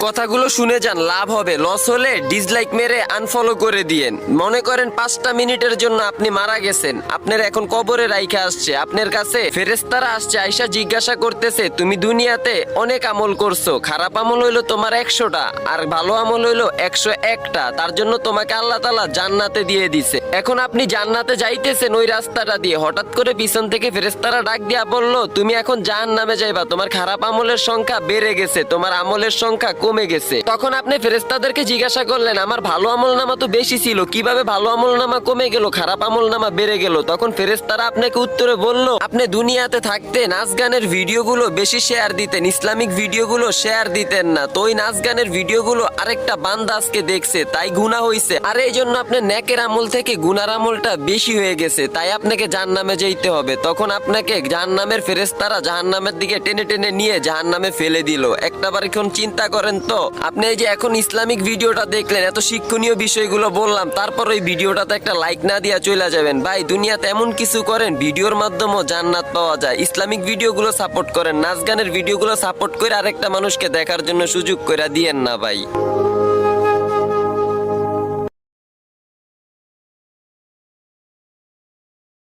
কথাগুলো শুনে যান, লাভ হবে, লস হলে ডিসলাইক মেরে আনফলো করে দিয়েন। মনে করেন 5টা মিনিটের জন্য আপনি মারা গেছেন, আপনার এখন কবরে রাইখা আসছে, আপনার কাছে ফেরেশতারা আসছে, আইসা জিজ্ঞাসা করতেছে তুমি দুনিয়াতে অনেক আমল করছো, খারাপ আমল হইলো তোমার 100টা আর ভালো আমল হইলো 101টা, তার জন্য তোমাকে আল্লাহ তাআলা জান্নাতে দিয়ে দিছে। এখন আপনি জান্নাতে যাইতেছেন ওই রাস্তাটা দিয়ে, হঠাৎ করে পিছন থেকে ফেরেশতারা ডাক দিয়া বললো তুমি এখন জাহান্নামে যাইবা, তোমার খারাপ আমলের সংখ্যা বেড়ে গেছে, তোমার আমলের সংখ্যা কমে গেছে। তখন আপনি ফেরেশতাদেরকে জিজ্ঞাসা করলেন আমার ভালো আমল নামা তো বেশি ছিল, কিভাবে ভালো আমল নামা কমে গেল, খারাপ আমল নামা বেড়ে গেল? তখন ফেরেশতারা আপনাকে উত্তরে বলল আপনি দুনিয়াতে থাকতে নাচ গানের ভিডিওগুলো বেশি শেয়ার দিতেন, ইসলামিক ভিডিওগুলো শেয়ার দিতেন না, তো ওই নাচ গানের ভিডিওগুলো আরেকটা বান্দা আজকে দেখছে তাই গুনাহ হইছে, আর এই জন্য আপনার নেকের আমল থেকে গুনার আমলটা বেশি হয়ে গেছে, তাই আপনাকে জাহান্নামে যেতে হবে। তখন আপনাকে জাহান্নামের ফেরেশতারা জাহান্নামের দিকে টেনে টেনে নিয়ে জাহান্নামে ফেলে দিল। একটাবার এখন চিন্তা করেন তো, আপনি এই যে এখন ইসলামিক ভিডিওটা দেখলেন, এত শিক্ষণীয় বিষয়গুলো বললাম, তারপর ওই ভিডিওটাতে একটা লাইক না দিয়া চলে যাবেন। ভাই দুনিয়াতে এমন কিছু করেন ভিডিওর মাধ্যমেও জান্নাত পাওয়া যায়। ইসলামিক ভিডিওগুলো সাপোর্ট করেন, নাচ গানের ভিডিওগুলো সাপোর্ট করে আরেকটা মানুষকে দেখার জন্য সুযোগ করে দিয়েন না ভাই।